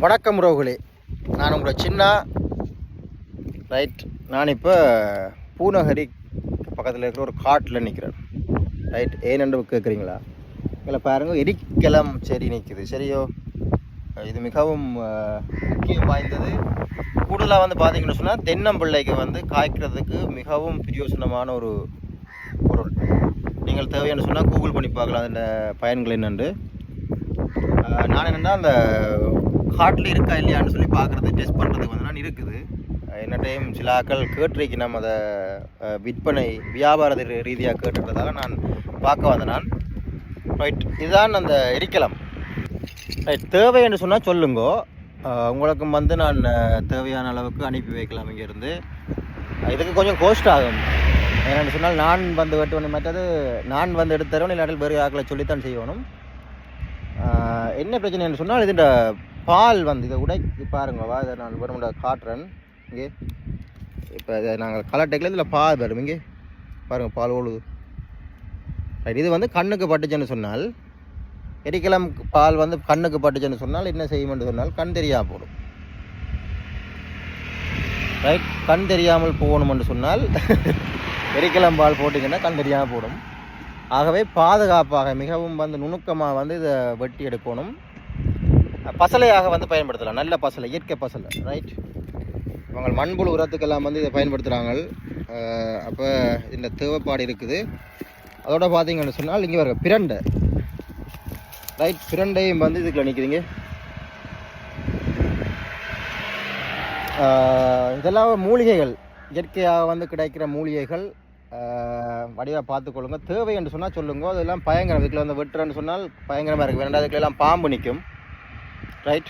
வணக்கம் உறவுகளே, நான் உங்களை சின்ன ரைட். நான் இப்போ பூநகரி பக்கத்தில் இருக்கிற ஒரு காட்டில் நிற்கிறேன். ரைட், ஏனென்று கேட்குறீங்களா? இதில் பாருங்கள், எரிக்கலம் செடி நிற்குது. சரியோ, இது மிகவும் முக்கியம் வாய்ந்தது. கூடுதலாக பார்த்தீங்கன்னு சொன்னால் தென்னம்பிள்ளைக்கு காய்க்கிறதுக்கு மிகவும் பிரயோசனமான ஒரு பொருள். நீங்கள் தேவைன்னு சொன்னால் கூகுள் பண்ணி பார்க்கலாம் அதோட பயன்கள் என்னென்று. நான் என்னென்னா அந்த காட்டில் இருக்கா இல்லையான்னு சொல்லி பார்க்குறது, டெஸ்ட் பண்ணுறதுக்கு நான் இருக்குது. என்ன டைம் சில ஆக்கள் கேட்டுருக்கு, நம்ம அதை விற்பனை வியாபார ரீதியாக கேட்டுக்கிறதால நான் பார்க்க வந்தேன். நான் ரைட், இதுதான் அந்த எரிக்கலம். ரைட், தேவை என்று சொன்னால் சொல்லுங்கோ, உங்களுக்கு நான் தேவையான அளவுக்கு அனுப்பி வைக்கலாம் இங்கேருந்து. இதுக்கு கொஞ்சம் கோஸ்ட் ஆகும். என்னென்னு சொன்னால் நான் வெட்டணும், மற்றது நான் எடுத்து தரணும், இல்லாட்டில் வேறு ஆக்களை சொல்லித்தான் செய்யணும். என்ன பிரச்சனைன்னு சொன்னால் இதுண்ட பால் இதை உடைக்கி பாருங்கவா, இதை நான் வெறும் காட்டுறேன். இங்கே இப்போ இதை நாங்கள் கலர் டேக்கில் இதில் பால் வரும். இங்கே பாருங்கள், பால் ஓடுது. ரைட், இது கண்ணுக்கு பட்டுச்சுன்னு சொன்னால், எரிக்கலம் பால் கண்ணுக்கு பட்டுச்சுன்னு சொன்னால் என்ன செய்யும்னு சொன்னால் கண் தெரியாமல் போடும். ரைட், கண் தெரியாமல் போகணும்னு சொன்னால் எரிக்கலம் பால் போட்டிங்கன்னா கண் தெரியாமல் போடும். ஆகவே பாதுகாப்பாக மிகவும் நுணுக்கமாக இதை வெட்டி எடுக்கணும். பசலையாக பயன்படுத்தலாம், நல்ல பசலை, இயற்கை பசலை. ரைட், இவங்க மண்புழு உரத்துக்கெல்லாம் இதை பயன்படுத்துகிறாங்க. அப்போ இந்த தேவைப்பாடு இருக்குது. அதோட பார்த்தீங்கன்னு சொன்னால் இங்கே வர பிரண்டை. ரைட், பிரண்டையும் இதுக்குள்ள நிற்குதுங்க. இதெல்லாம் மூலிகைகள், இயற்கையாக கிடைக்கிற மூலிகைகள். வடிவாக பார்த்துக்கொள்ளுங்க. தேவை என்று சொன்னால் சொல்லுங்க. அதெல்லாம் பயங்கரம். இதுக்குள்ள வெட்டுறன்னு சொன்னால் பயங்கரமாக இருக்குது. ரெண்டாவது எல்லாம் பாம்பு நிற்கும். ரைட்,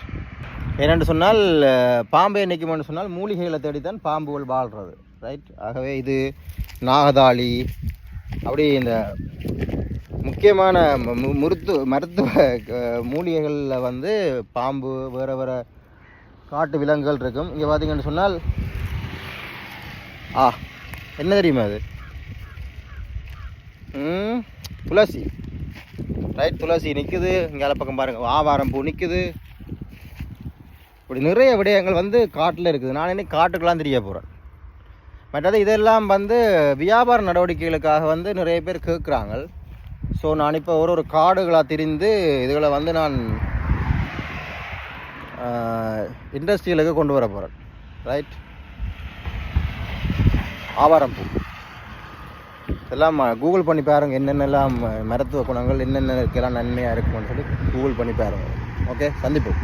ஏனென்று சொன்னால் பாம்பை நிற்கும்னு சொன்னால் மூலிகைகளை தேடித்தான் பாம்புகள் வாழ்கிறது. ரைட், ஆகவே இது நாகதாளி, அப்படி இந்த முக்கியமான மருத்துவ மூலிகைகளில் பாம்பு, வேறு வேறு காட்டு விலங்குகள் இருக்கும். இங்கே பார்த்தீங்கன்னு சொன்னால் என்ன தெரியுமா அது? துளசி. ரைட், துளசி நிற்குது. இங்கே பக்கம் பாருங்கள், ஆவாரம் பூ நிற்குது. இப்படி நிறைய விடயங்கள் காட்டில் இருக்குது. நான் இன்னைக்கு காட்டுக்கெல்லாம் தெரிய போகிறேன். மற்றது இதெல்லாம் வியாபார நடவடிக்கைகளுக்காக நிறைய பேர் கேட்குறாங்க. ஸோ நான் இப்போ ஒரு காடுகளாக திரிந்து இதுகளை நான் இண்டஸ்ட்ரியலுக்கு கொண்டு வர போகிறேன். ரைட், ஆவாரம் பூ எல்லாம் கூகுள் பண்ணி பாருங்கள், என்னென்னலாம் மருத்துவ குணங்கள், என்னென்ன இருக்கலாம் நன்மையாக இருக்கும்னு சொல்லி கூகுள் பண்ணி பாருங்கள். ஓகே, சந்திப்போம்.